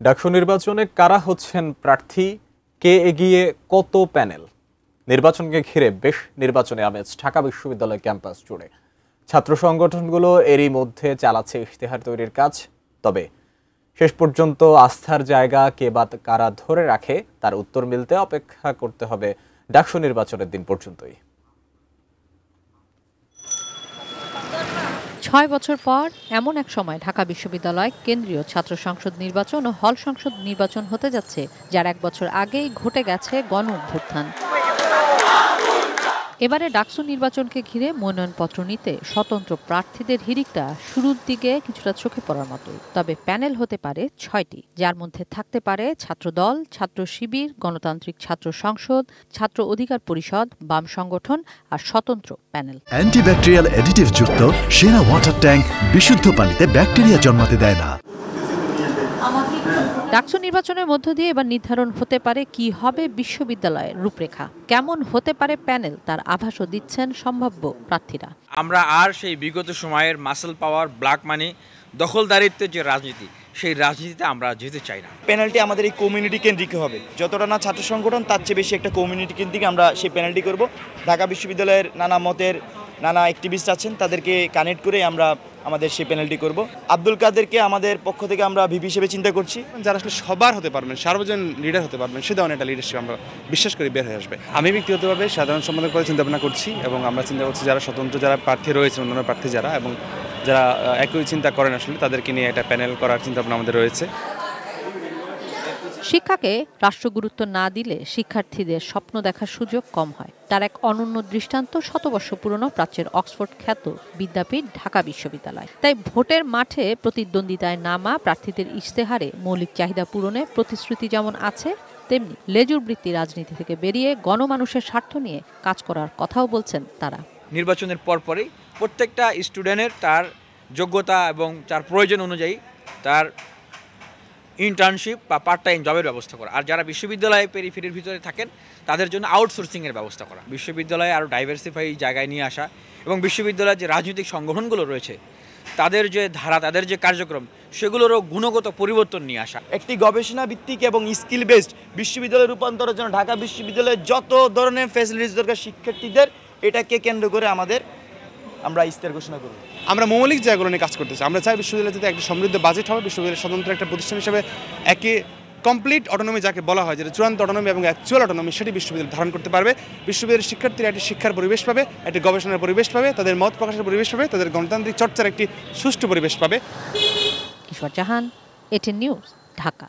ডাকসু নির্বাচনে কারা হচ্ছেন প্রার্থী, কে এগিয়ে, কত প্যানেল? নির্বাচনকে ঘিরে বেশ নির্বাচনী আমেজ ঢাকা বিশ্ববিদ্যালয় ক্যাম্পাস জুড়ে। ছাত্র সংগঠনগুলো এরই মধ্যে চালাচ্ছে ইশতেহার তৈরির কাজ। তবে শেষ পর্যন্ত আস্থার জায়গা কে বা কারা ধরে রাখে তার উত্তর মিলতে অপেক্ষা করতে হবে ডাকসু নির্বাচনের দিন পর্যন্তই। ৬ বছর পর এমন এক সময় ঢাকা বিশ্ববিদ্যালয় কেন্দ্রীয় ছাত্র সংসদ নির্বাচন ও হল সংসদ নির্বাচন হতে যাচ্ছে, যার ১ বছর আগেই ঘটে গেছে গণ অভ্যুত্থান। এবারে ডাকসু নির্বাচনকে ঘিরে মনোনয়নপত্র নিতে স্বতন্ত্র প্রার্থীদের হিড়িকটা শুরুর দিকে কিছুটা চোখে পড়ার মতোই। তবে প্যানেল হতে পারে ৬টি, যার মধ্যে থাকতে পারে ছাত্রদল, ছাত্র শিবির, গণতান্ত্রিক ছাত্র সংসদ, ছাত্র অধিকার পরিষদ, বাম সংগঠন আর স্বতন্ত্র প্যানেল। অ্যান্টিব্যাকটেরিয়াল অ্যাডিটিভ যুক্ত সেরা ওয়াটার ট্যাঙ্ক বিশুদ্ধ পানিতে ব্যাকটেরিয়া জন্মাতে দেয় না। ডাকসু নির্বাচনের মধ্য দিয়ে এবার নির্ধারণ হতে পারে কি হবে বিশ্ববিদ্যালয়ের রূপরেখা, কেমন হতে পারে প্যানেল, তার আভাসও দিচ্ছেন সম্ভাব্য প্রার্থীরা। আমরা আর সেই বিগত সময়ের মাসল পাওয়ার, ব্ল্যাক মানি, দখলদারিত্বের যে রাজনীতি, সেই রাজনীতিতে আমরা যেতে চাই না। প্যানেলটি আমাদের এই কমিউনিটি কেন্দ্রিক হবে, যতটা না ছাত্র সংগঠন তার চেয়ে বেশি একটা কমিউনিটি কেন্দ্রিক আমরা সেই প্যানেলটি করব। ঢাকা বিশ্ববিদ্যালয়ের নানা মতের নানা অ্যাক্টিভিস্ট আছেন, তাদেরকে কানেক্ট করে আমরা আমাদের সেই প্যানেলটি করব। আব্দুল কাদেরকে আমাদের পক্ষ থেকে আমরা ভিপি হিসেবে চিন্তা করছি, যারা আসলে সবার হতে পারবেন, সার্বজনীন লিডার হতে পারবেন, সে ধরনের একটা লিডারশিপ আমরা বিশ্বাস করি বের হয়ে আসবে। আমি ব্যক্তিগতভাবে সাধারণ সম্পাদক পদে চিন্তা ভাবনা করছি এবং আমরা চিন্তা করছি যারা স্বতন্ত্র যারা প্রার্থী রয়েছে, অন্যান্য প্রার্থী যারা এবং যারা একই চিন্তা করেন আসলে তাদেরকে নিয়ে একটা প্যানেল করার চিন্তা ভাবনা আমাদের রয়েছে। শিক্ষাকে রাষ্ট্র গুরুত্ব না দিলে শিক্ষার্থীদের স্বপ্ন দেখার সুযোগ কম হয়। তার এক অনন্য দৃষ্টান্ত শতবর্ষ পুরনো প্রাচ্যের অক্সফোর্ড খ্যাত বিদ্যাপীঠ ঢাকা বিশ্ববিদ্যালয়। তাই ভোটের মাঠে প্রতিদ্বন্দ্বিতায় নামা প্রার্থীদের ইশতেহারে মৌলিক চাহিদা পূরণে প্রতিশ্রুতি যেমন আছে, তেমনি লেজুর বৃত্তি রাজনীতি থেকে বেরিয়ে গণমানুষের স্বার্থ নিয়ে কাজ করার কথাও বলছেন তারা। নির্বাচনের পরপরই প্রত্যেকটা স্টুডেন্টের তার যোগ্যতা এবং তার প্রয়োজন অনুযায়ী তার ইন্টার্নশিপ বা পার্ট টাইম জবের ব্যবস্থা করা, আর যারা বিশ্ববিদ্যালয়ে পেরিফেরির ভিতরে থাকেন তাদের জন্য আউটসোর্সিংয়ের ব্যবস্থা করা, বিশ্ববিদ্যালয়ে আরও ডাইভার্সিফাই জায়গায় নিয়ে আসা এবং বিশ্ববিদ্যালয়ের যে রাজনৈতিক সংগঠনগুলো রয়েছে তাদের যে ধারা, তাদের যে কার্যক্রম, সেগুলোরও গুণগত পরিবর্তন নিয়ে আসা। একটি গবেষণা ভিত্তিক এবং স্কিল বেসড বিশ্ববিদ্যালয় রূপান্তরের জন্য ঢাকা বিশ্ববিদ্যালয়ে যত ধরনের ফ্যাসিলিটিস দরকার শিক্ষার্থীদের, এটাকে কেন্দ্র করে আমরা ইশতেহার ঘোষণা করব। আমরা মৌলিক জায়গাগুলো নিয়ে কাজ করতেছি। আমরা চাই বিশ্ববিদ্যালয় যাতে একটা সমৃদ্ধ বাজেট হবে, বিশ্ববিদ্যালয়ের স্বতন্ত্র একটা প্রতিষ্ঠান হিসেবে একে কমপ্লিট অটোনমি যাকে বলা হয়, যেটা চূড়ান্ত অটোনমি এবং অ্যাকচুয়াল অটোনমি, সেটি বিশ্ববিদ্যালয় ধারণ করতে পারবে। বিশ্ববিদ্যালয়ের শিক্ষার্থীরা একটি শিক্ষার পরিবেশ পাবে, একটি গবেষণার পরিবেশ পাবে, তাদের মত প্রকাশের পরিবেশ পাবে, তাদের গণতান্ত্রিক চর্চার একটি সুষ্ঠু পরিবেশ পাবে। কিশোর জাহান, এটিএন নিউজ, ঢাকা।